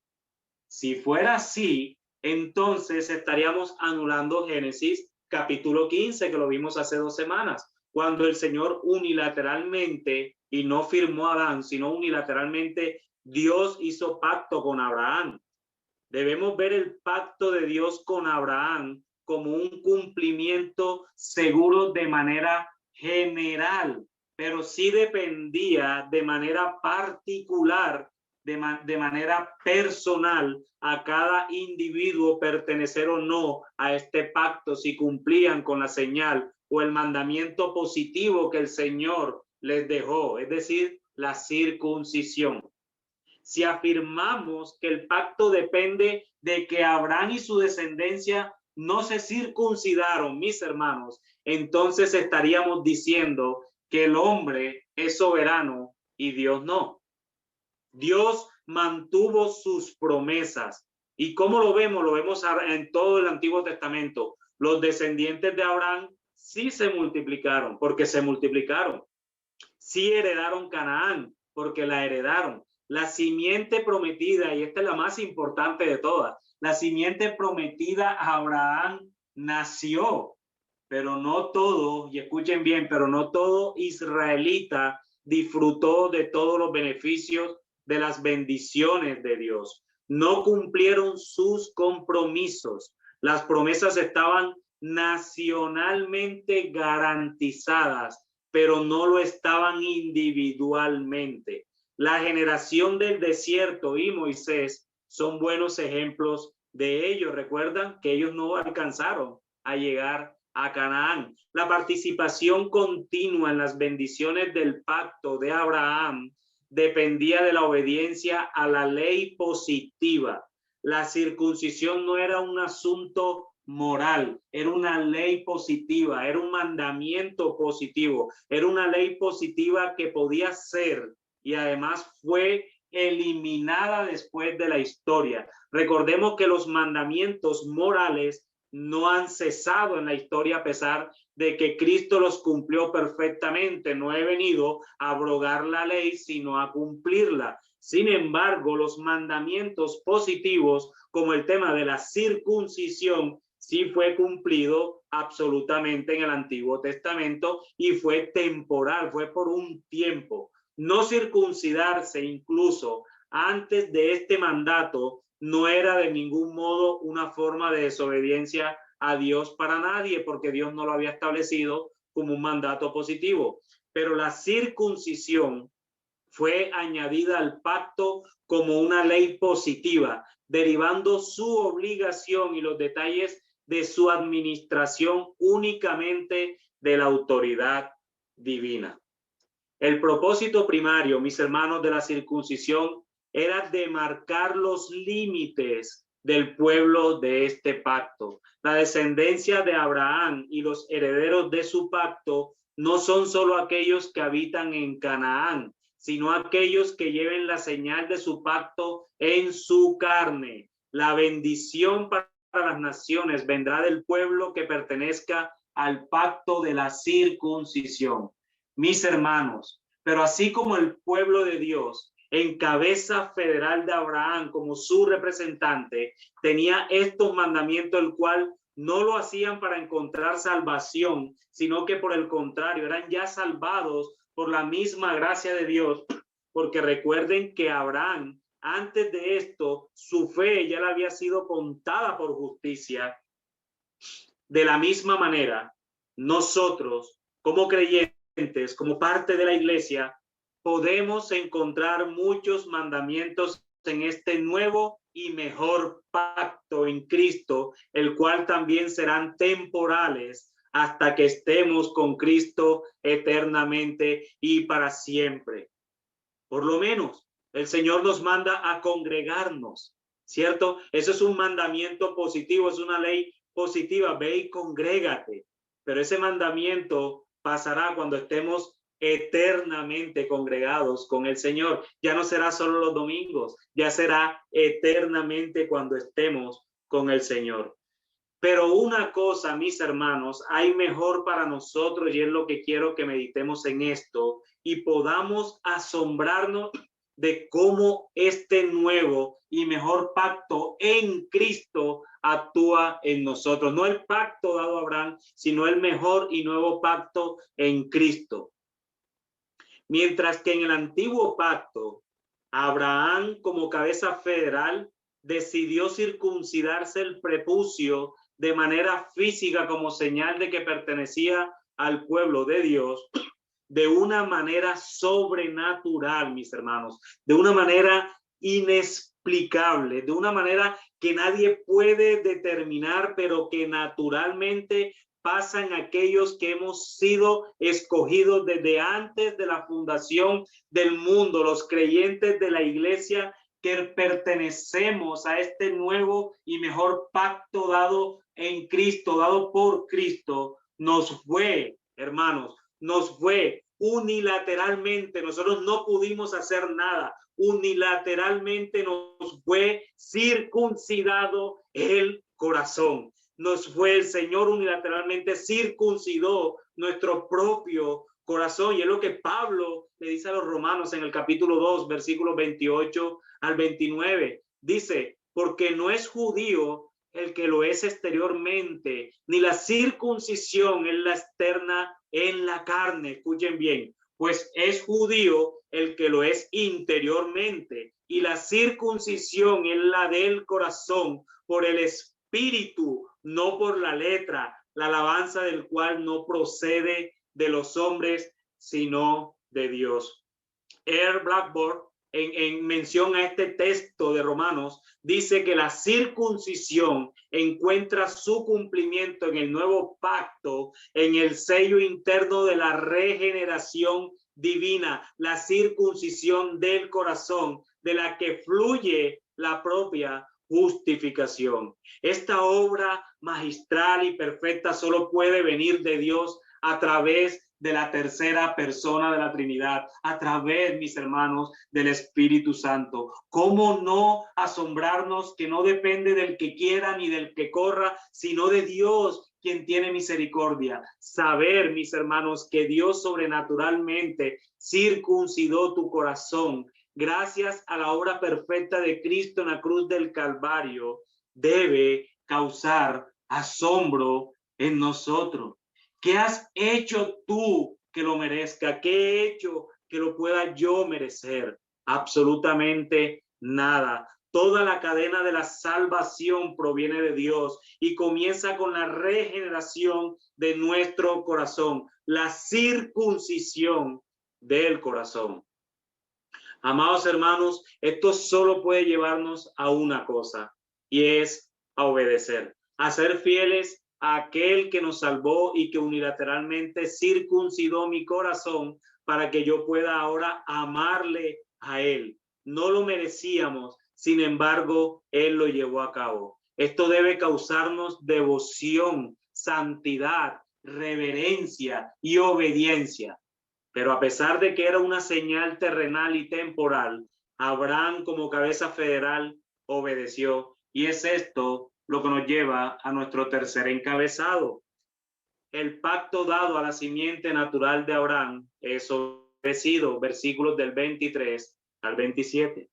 Si fuera así, entonces estaríamos anulando Génesis capítulo 15, que lo vimos hace 2 semanas, cuando el Señor unilateralmente, y no firmó a Adán, sino unilateralmente, Dios hizo pacto con Abraham. Debemos ver el pacto de Dios con Abraham como un cumplimiento seguro de manera general, pero sí dependía de manera particular, de manera personal, a cada individuo pertenecer o no a este pacto, si cumplían con la señal o el mandamiento positivo que el Señor les dejó, es decir, la circuncisión. Si afirmamos que el pacto depende de que Abraham y su descendencia no se circuncidaron, mis hermanos, entonces estaríamos diciendo que el hombre es soberano y Dios no. Dios mantuvo sus promesas. ¿Y cómo lo vemos? Lo vemos en todo el Antiguo Testamento. Los descendientes de Abraham sí se multiplicaron, porque se multiplicaron. Sí heredaron Canaán, porque la heredaron. La simiente prometida, y esta es la más importante de todas, la simiente prometida a Abraham nació, pero no todo, y escuchen bien, pero no todo israelita disfrutó de todos los beneficios de las bendiciones de Dios. No cumplieron sus compromisos. Las promesas estaban nacionalmente garantizadas, pero no lo estaban individualmente. La generación del desierto y Moisés son buenos ejemplos de ello. Recuerdan que ellos no alcanzaron a llegar a Canaán. La participación continua en las bendiciones del pacto de Abraham dependía de la obediencia a la ley positiva. La circuncisión no era un asunto moral, era una ley positiva, era un mandamiento positivo, era una ley positiva que podía ser y además fue eliminada después de la historia. Recordemos que los mandamientos morales no han cesado en la historia a pesar de que Cristo los cumplió perfectamente. No he venido a abrogar la ley, sino a cumplirla. Sin embargo, los mandamientos positivos, como el tema de la circuncisión, sí fue cumplido absolutamente en el Antiguo Testamento y fue temporal, fue por un tiempo. No circuncidarse incluso antes de este mandato no era de ningún modo una forma de desobediencia a Dios para nadie, porque Dios no lo había establecido como un mandato positivo. Pero la circuncisión fue añadida al pacto como una ley positiva, derivando su obligación y los detalles de su administración únicamente de la autoridad divina. El propósito primario, mis hermanos, de la circuncisión era demarcar los límites del pueblo de este pacto. La descendencia de Abraham y los herederos de su pacto no son solo aquellos que habitan en Canaán, sino aquellos que lleven la señal de su pacto en su carne. La bendición para las naciones vendrá del pueblo que pertenezca al pacto de la circuncisión. Mis hermanos, pero así como el pueblo de Dios, en cabeza federal de Abraham como su representante, tenía estos mandamientos, el cual no lo hacían para encontrar salvación, sino que por el contrario, eran ya salvados por la misma gracia de Dios, porque recuerden que Abraham, antes de esto, su fe ya le había sido contada por justicia. De la misma manera, nosotros, como creyentes, como parte de la iglesia, podemos encontrar muchos mandamientos en este nuevo y mejor pacto en Cristo, el cual también serán temporales hasta que estemos con Cristo eternamente y para siempre. Por lo menos, el Señor nos manda a congregarnos, ¿cierto? Eso es un mandamiento positivo, es una ley positiva, ve y congrégate. Pero ese mandamiento pasará cuando estemos eternamente congregados con el Señor. Ya no será solo los domingos, ya será eternamente cuando estemos con el Señor. Pero una cosa, mis hermanos, hay mejor para nosotros y es lo que quiero que meditemos en esto y podamos asombrarnos de cómo este nuevo y mejor pacto en Cristo actúa en nosotros. No el pacto dado a Abraham, sino el mejor y nuevo pacto en Cristo. Mientras que en el antiguo pacto, Abraham como cabeza federal decidió circuncidarse el prepucio de manera física como señal de que pertenecía al pueblo de Dios, de una manera sobrenatural, mis hermanos, de una manera inexplicable, de una manera que nadie puede determinar, pero que naturalmente pasan aquellos que hemos sido escogidos desde antes de la fundación del mundo, los creyentes de la iglesia que pertenecemos a este nuevo y mejor pacto dado en Cristo, dado por Cristo, nos fue, hermanos, nos fue unilateralmente. Nosotros no pudimos hacer nada. Unilateralmente nos fue circuncidado el corazón. Nos fue el Señor unilateralmente circuncidó nuestro propio corazón. Y es lo que Pablo le dice a los romanos en el capítulo 2, versículos 28 al 29. Dice, porque no es judío el que lo es exteriormente, ni la circuncisión es la externa en la carne. Escuchen bien, pues es judío el que lo es interiormente, y la circuncisión es la del corazón, por el espíritu, no por la letra, la alabanza del cual no procede de los hombres, sino de Dios. Earl Blackburn, en mención a este texto de Romanos, dice que la circuncisión encuentra su cumplimiento en el nuevo pacto, en el sello interno de la regeneración divina, la circuncisión del corazón, de la que fluye la propia justificación. Esta obra magistral y perfecta solo puede venir de Dios a través de la tercera persona de la Trinidad, a través, mis hermanos, del Espíritu Santo. ¿Cómo no asombrarnos que no depende del que quiera ni del que corra, sino de Dios, quien tiene misericordia? Saber, mis hermanos, que Dios sobrenaturalmente circuncidó tu corazón gracias a la obra perfecta de Cristo en la cruz del Calvario debe causar asombro en nosotros. ¿Qué has hecho tú que lo merezca? ¿Qué he hecho que lo pueda yo merecer? Absolutamente nada. Toda la cadena de la salvación proviene de Dios y comienza con la regeneración de nuestro corazón, la circuncisión del corazón. Amados hermanos, esto solo puede llevarnos a una cosa, y es a obedecer, a ser fieles a aquel que nos salvó y que unilateralmente circuncidó mi corazón para que yo pueda ahora amarle a él. No lo merecíamos, sin embargo, él lo llevó a cabo. Esto debe causarnos devoción, santidad, reverencia y obediencia. Pero a pesar de que era una señal terrenal y temporal, Abraham como cabeza federal obedeció. Y es esto lo que nos lleva a nuestro tercer encabezado. El pacto dado a la simiente natural de Abraham es obedecido, versículos del 23 al 27.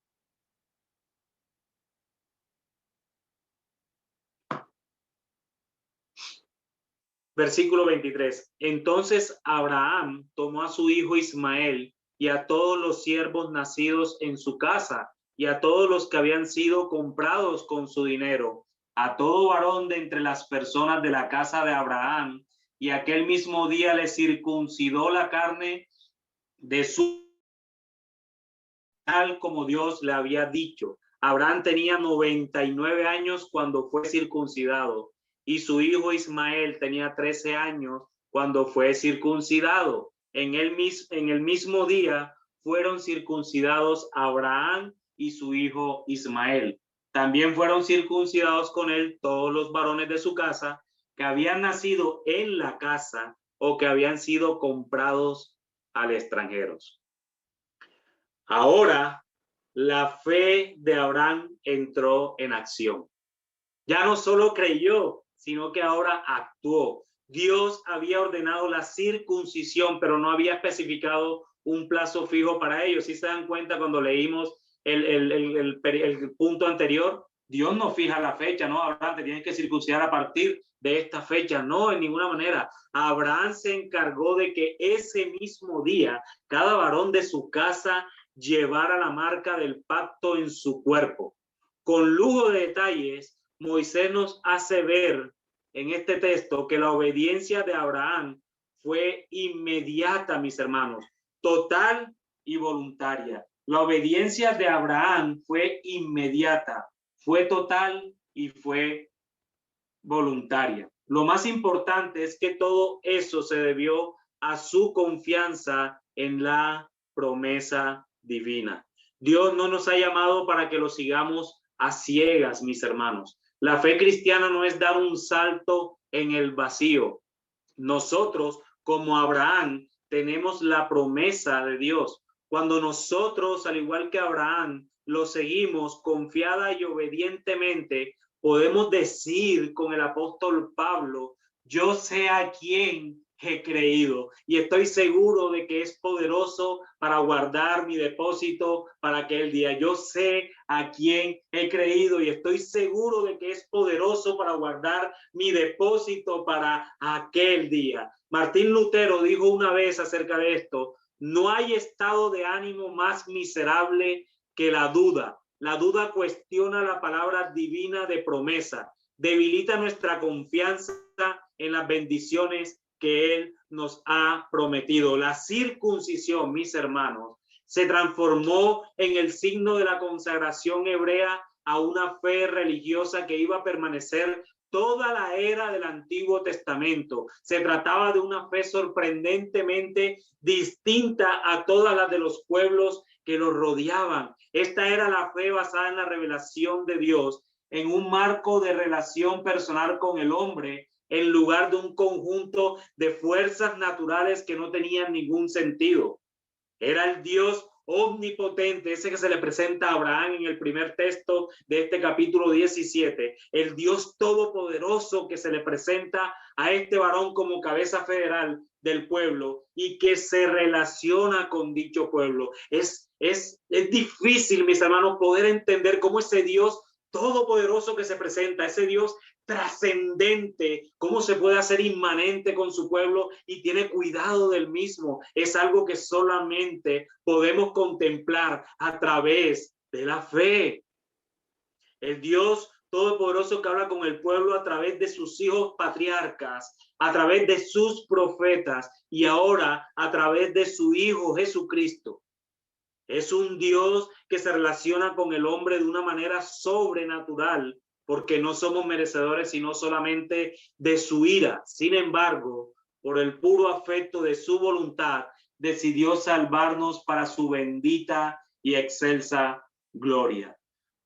Versículo 23. Entonces Abraham tomó a su hijo Ismael y a todos los siervos nacidos en su casa y a todos los que habían sido comprados con su dinero, a todo varón de entre las personas de la casa de Abraham, y aquel mismo día le circuncidó la carne de su, tal como Dios le había dicho. Abraham tenía 99 años cuando fue circuncidado y su hijo Ismael tenía 13 años cuando fue circuncidado. En el mismo día fueron circuncidados Abraham y su hijo Ismael. También fueron circuncidados con él todos los varones de su casa que habían nacido en la casa o que habían sido comprados al extranjero. Ahora la fe de Abraham entró en acción. Ya no solo creyó, sino que ahora actuó. Dios había ordenado la circuncisión, pero no había especificado un plazo fijo para ello. Si se dan cuenta cuando leímos el punto anterior, Dios no fija la fecha, ¿no? Abraham, te tienes que circuncidar a partir de esta fecha. No, en ninguna manera. Abraham se encargó de que ese mismo día cada varón de su casa llevara la marca del pacto en su cuerpo. Con lujo de detalles, Moisés nos hace ver en este texto que la obediencia de Abraham fue inmediata, mis hermanos, total y voluntaria. La obediencia de Abraham fue inmediata, fue total y fue voluntaria. Lo más importante es que todo eso se debió a su confianza en la promesa divina. Dios no nos ha llamado para que lo sigamos a ciegas, mis hermanos. La fe cristiana no es dar un salto en el vacío. Nosotros, como Abraham, tenemos la promesa de Dios. Cuando nosotros, al igual que Abraham, lo seguimos confiada y obedientemente, podemos decir con el apóstol Pablo, yo sé a quién he creído y estoy seguro de que es poderoso para guardar mi depósito para aquel día. Yo sé a quién he creído y estoy seguro de que es poderoso para guardar mi depósito para aquel día. Martín Lutero dijo una vez acerca de esto, no hay estado de ánimo más miserable que la duda. La duda cuestiona la palabra divina de promesa, debilita nuestra confianza en las bendiciones que Él nos ha prometido. La circuncisión, mis hermanos, se transformó en el signo de la consagración hebrea a una fe religiosa que iba a permanecer toda la era del Antiguo Testamento. Se trataba de una fe sorprendentemente distinta a todas las de los pueblos que los rodeaban. Esta era la fe basada en la revelación de Dios en un marco de relación personal con el hombre, en lugar de un conjunto de fuerzas naturales que no tenían ningún sentido. Era el Dios omnipotente, ese que se le presenta a Abraham en el primer texto de este capítulo 17, el Dios todopoderoso que se le presenta a este varón como cabeza federal del pueblo y que se relaciona con dicho pueblo. Es difícil, mis hermanos, poder entender cómo ese Dios todopoderoso que se presenta, ese Dios trascendente, cómo se puede hacer inmanente con su pueblo y tiene cuidado del mismo. Es algo que solamente podemos contemplar a través de la fe. El Dios todopoderoso que habla con el pueblo a través de sus hijos patriarcas, a través de sus profetas y ahora a través de su Hijo Jesucristo. Es un Dios que se relaciona con el hombre de una manera sobrenatural, porque no somos merecedores sino solamente de su ira. Sin embargo, por el puro afecto de su voluntad, decidió salvarnos para su bendita y excelsa gloria.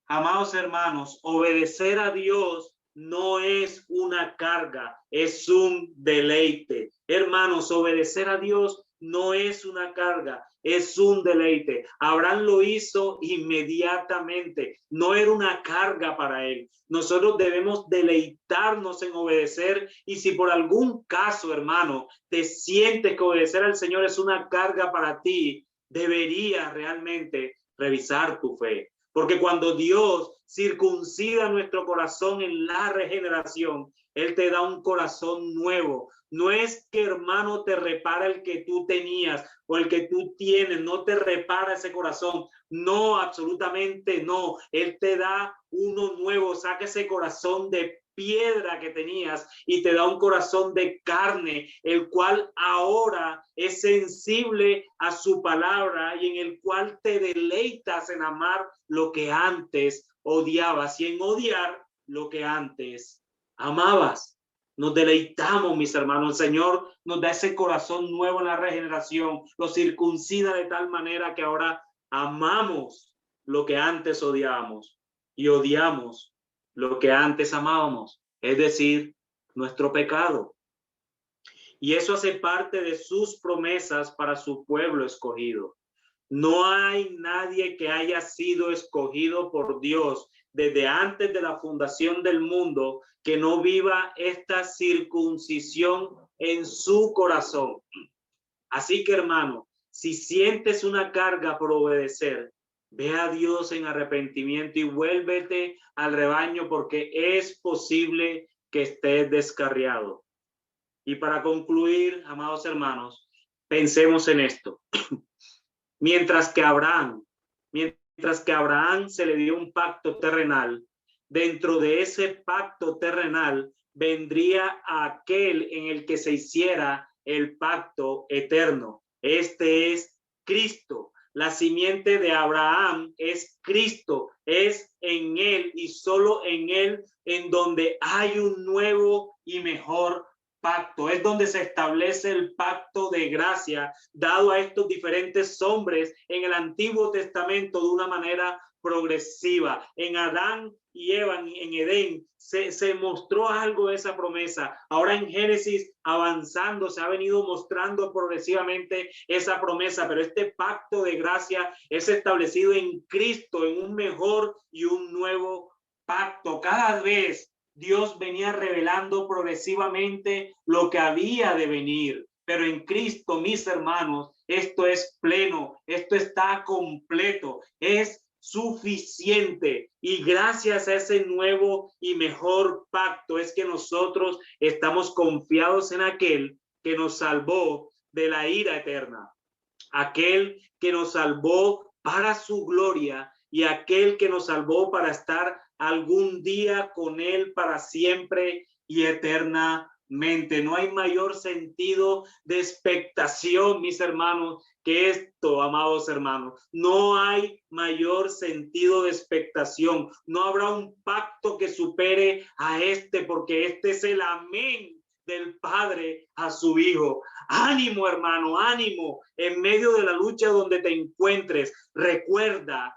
Amados hermanos, obedecer a Dios no es una carga, es un deleite. Hermanos, obedecer a Dios no es una carga, es un deleite. Abraham lo hizo inmediatamente, no era una carga para él. Nosotros debemos deleitarnos en obedecer y si por algún caso, hermano, te sientes que obedecer al Señor es una carga para ti, deberías realmente revisar tu fe. Porque cuando Dios circuncida nuestro corazón en la regeneración, Él te da un corazón nuevo. No es que, hermano, te repara el que tú tenías o el que tú tienes, no te repara ese corazón. No, absolutamente no. Él te da uno nuevo, saca ese corazón de piedra que tenías y te da un corazón de carne, el cual ahora es sensible a su palabra y en el cual te deleitas en amar lo que antes odiabas y en odiar lo que antes amabas. Nos deleitamos, mis hermanos. El Señor nos da ese corazón nuevo en la regeneración, lo circuncida de tal manera que ahora amamos lo que antes odiábamos y odiamos lo que antes amábamos, es decir, nuestro pecado. Y eso hace parte de sus promesas para su pueblo escogido. No hay nadie que haya sido escogido por Dios desde antes de la fundación del mundo que no viva esta circuncisión en su corazón. Así que, hermano, si sientes una carga por obedecer, ve a Dios en arrepentimiento y vuélvete al rebaño, porque es posible que estés descarriado. Y para concluir, amados hermanos, pensemos en esto. Mientras que a Abraham se le dio un pacto terrenal, dentro de ese pacto terrenal vendría aquel en el que se hiciera el pacto eterno. Este es Cristo. La simiente de Abraham es Cristo, es en él y solo en él en donde hay un nuevo y mejor pacto. Es donde se establece el pacto de gracia dado a estos diferentes hombres en el Antiguo Testamento de una manera progresiva. En Adán y Eva, en Edén, se mostró algo de esa promesa. Ahora en Génesis, avanzando, se ha venido mostrando progresivamente esa promesa, pero este pacto de gracia es establecido en Cristo, en un mejor y un nuevo pacto. Cada vez Dios venía revelando progresivamente lo que había de venir. Pero en Cristo, mis hermanos, esto es pleno, esto está completo, es suficiente. Y gracias a ese nuevo y mejor pacto es que nosotros estamos confiados en aquel que nos salvó de la ira eterna, aquel que nos salvó para su gloria y aquel que nos salvó para estar algún día con él para siempre y eternamente. No hay mayor sentido de expectación, mis hermanos, que esto, amados hermanos. No hay mayor sentido de expectación. No habrá un pacto que supere a este, porque este es el amén del Padre a su Hijo. Ánimo, hermano, ánimo en medio de la lucha donde te encuentres. Recuerda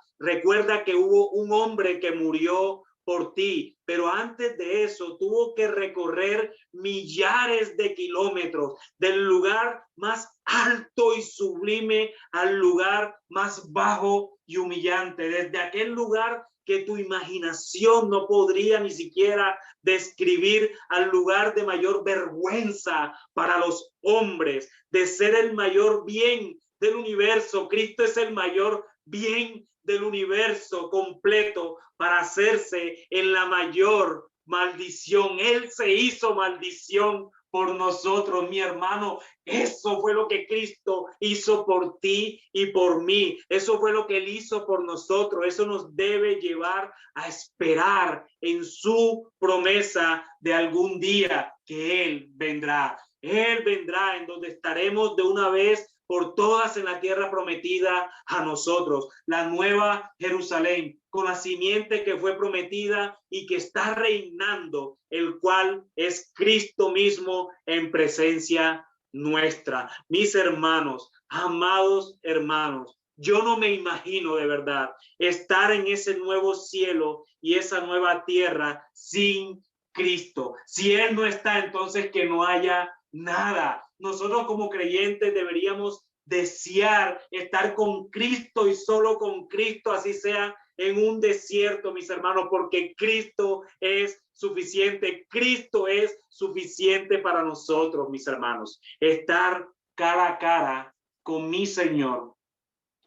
que hubo un hombre que murió por ti, pero antes de eso tuvo que recorrer millares de kilómetros del lugar más alto y sublime al lugar más bajo y humillante, desde aquel lugar que tu imaginación no podría ni siquiera describir, al lugar de mayor vergüenza para los hombres, de ser el mayor bien del universo. Cristo es el mayor bien del universo completo para hacerse en la mayor maldición. Él se hizo maldición por nosotros, mi hermano. Eso fue lo que Cristo hizo por ti y por mí. Eso fue lo que Él hizo por nosotros. Eso nos debe llevar a esperar en su promesa de algún día que Él vendrá. Él vendrá en donde estaremos de una vez por todas en la tierra prometida a nosotros, la nueva Jerusalén, con la simiente que fue prometida y que está reinando, el cual es Cristo mismo en presencia nuestra. Mis hermanos, amados hermanos, yo no me imagino de verdad estar en ese nuevo cielo y esa nueva tierra sin Cristo. Si Él no está, entonces que no haya nada. Nosotros como creyentes deberíamos desear estar con Cristo y solo con Cristo, así sea en un desierto, mis hermanos, porque Cristo es suficiente. Cristo es suficiente para nosotros, mis hermanos. Estar cara a cara con mi Señor,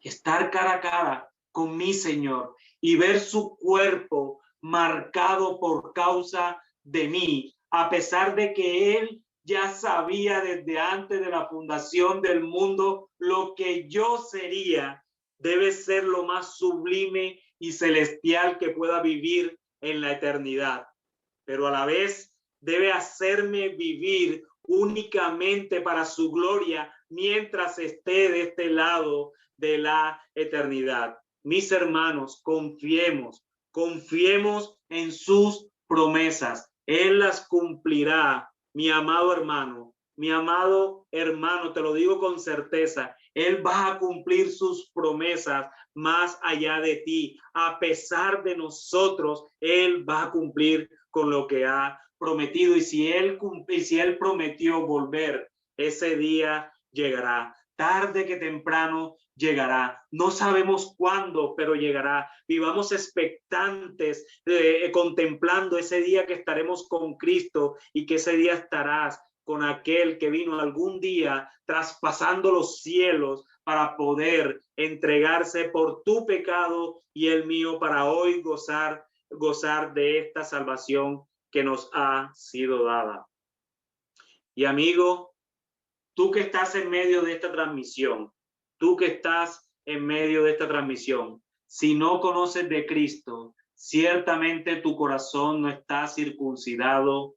estar cara a cara con mi Señor y ver su cuerpo marcado por causa de mí, a pesar de que Él ya sabía desde antes de la fundación del mundo lo que yo sería, debe ser lo más sublime y celestial que pueda vivir en la eternidad. Pero a la vez debe hacerme vivir únicamente para su gloria mientras esté de este lado de la eternidad. Mis hermanos, confiemos en sus promesas. Él las cumplirá, mi amado hermano, te lo digo con certeza. Él va a cumplir sus promesas más allá de ti. A pesar de nosotros, Él va a cumplir con lo que ha prometido. Y si Él prometió volver, ese día llegará. Tarde que temprano llegará. No sabemos cuándo, pero llegará. Vivamos expectantes, contemplando ese día que estaremos con Cristo y que ese día estarás con aquel que vino algún día traspasando los cielos para poder entregarse por tu pecado y el mío para hoy gozar de esta salvación que nos ha sido dada. Y amigo, tú que estás en medio de esta transmisión, si no conoces de Cristo, ciertamente tu corazón no está circuncidado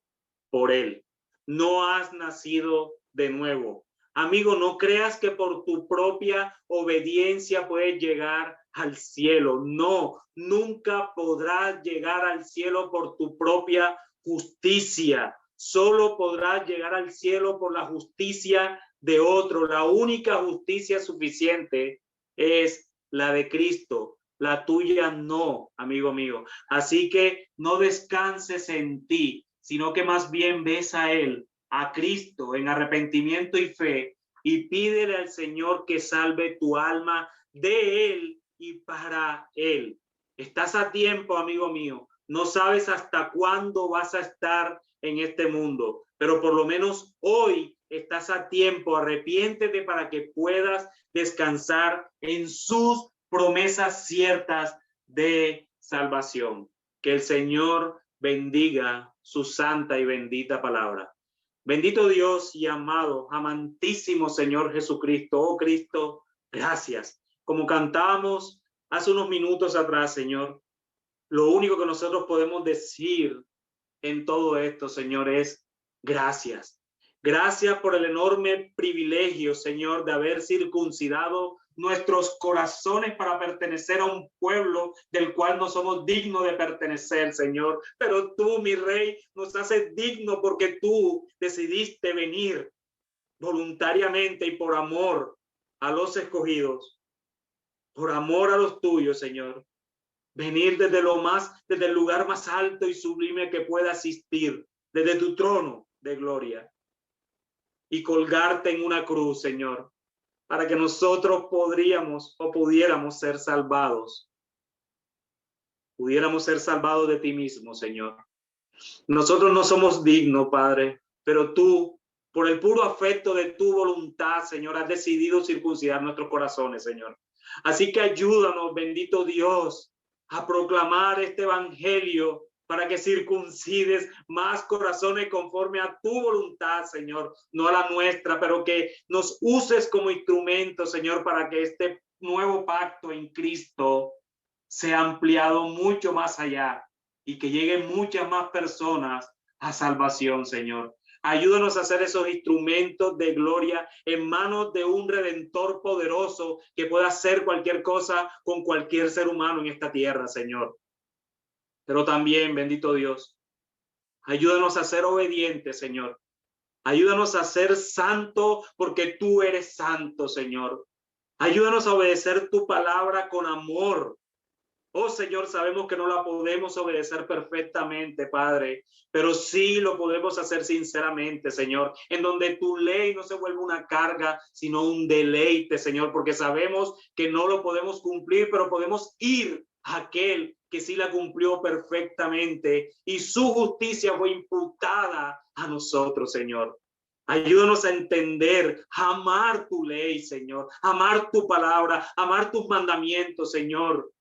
por Él. No has nacido de nuevo. Amigo, no creas que por tu propia obediencia puedes llegar al cielo. No, nunca podrás llegar al cielo por tu propia justicia. Solo podrás llegar al cielo por la justicia de otro. La única justicia suficiente es la de Cristo. La tuya no, amigo mío. Así que no descanses en ti, sino que más bien ves a Él, a Cristo, en arrepentimiento y fe, y pídele al Señor que salve tu alma de Él y para Él. Estás a tiempo, amigo mío. No sabes hasta cuándo vas a estar en este mundo, pero por lo menos hoy estás a tiempo. Arrepiéntete para que puedas descansar en sus promesas ciertas de salvación. Que el Señor bendiga su santa y bendita palabra. Bendito Dios y amado, amantísimo Señor Jesucristo. Oh Cristo, gracias. Como cantábamos hace unos minutos atrás, Señor, lo único que nosotros podemos decir en todo esto, Señor, es gracias. Gracias por el enorme privilegio, Señor, de haber circuncidado nuestros corazones para pertenecer a un pueblo del cual no somos dignos de pertenecer, Señor. Pero tú, mi Rey, nos haces dignos porque tú decidiste venir voluntariamente y por amor a los escogidos, por amor a los tuyos, Señor. Venir desde el lugar más alto y sublime que pueda existir, desde tu trono de gloria, y colgarte en una cruz, Señor, para que nosotros pudiéramos ser salvados. Pudiéramos ser salvados de ti mismo, Señor. Nosotros no somos dignos, Padre, pero tú, por el puro afecto de tu voluntad, Señor, has decidido circuncidar nuestros corazones, Señor. Así que ayúdanos, bendito Dios, a proclamar este evangelio para que circuncides más corazones conforme a tu voluntad, Señor, no a la nuestra, pero que nos uses como instrumento, Señor, para que este nuevo pacto en Cristo sea ampliado mucho más allá y que lleguen muchas más personas a salvación, Señor. Ayúdanos a hacer esos instrumentos de gloria en manos de un Redentor poderoso que pueda hacer cualquier cosa con cualquier ser humano en esta tierra, Señor. Pero también, bendito Dios, ayúdanos a ser obedientes, Señor. Ayúdanos a ser santo porque tú eres santo, Señor. Ayúdanos a obedecer tu palabra con amor. Oh Señor, sabemos que no la podemos obedecer perfectamente, Padre, pero sí lo podemos hacer sinceramente, Señor, en donde tu ley no se vuelve una carga, sino un deleite, Señor, porque sabemos que no lo podemos cumplir, pero podemos ir a aquel que sí la cumplió perfectamente y su justicia fue imputada a nosotros, Señor. Ayúdanos a entender, a amar tu ley, Señor, amar tu palabra, amar tus mandamientos, Señor.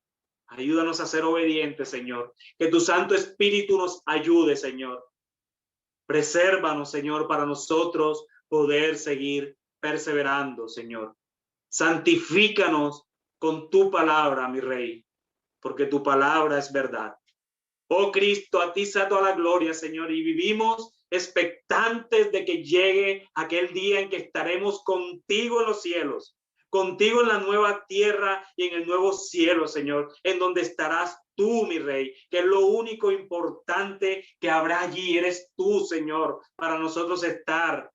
Ayúdanos a ser obedientes, Señor. Que tu Santo Espíritu nos ayude, Señor. Presérvanos, Señor, para nosotros poder seguir perseverando, Señor. Santifícanos con tu palabra, mi Rey, porque tu palabra es verdad. Oh Cristo, a ti sea toda la gloria, Señor, y vivimos expectantes de que llegue aquel día en que estaremos contigo en los cielos, contigo en la nueva tierra y en el nuevo cielo, Señor, en donde estarás tú, mi Rey, que es lo único importante que habrá allí. Eres tú, Señor, para nosotros estar,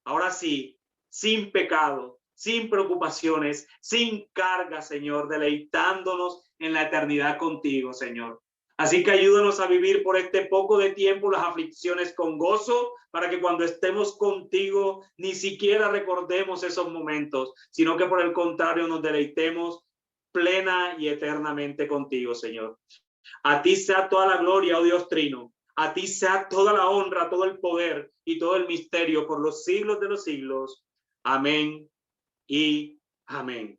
ahora sí, sin pecado, sin preocupaciones, sin carga, Señor, deleitándonos en la eternidad contigo, Señor. Así que ayúdanos a vivir por este poco de tiempo las aflicciones con gozo, para que cuando estemos contigo ni siquiera recordemos esos momentos, sino que por el contrario nos deleitemos plena y eternamente contigo, Señor. A ti sea toda la gloria, oh Dios Trino. A ti sea toda la honra, todo el poder y todo el misterio por los siglos de los siglos. Amén y amén.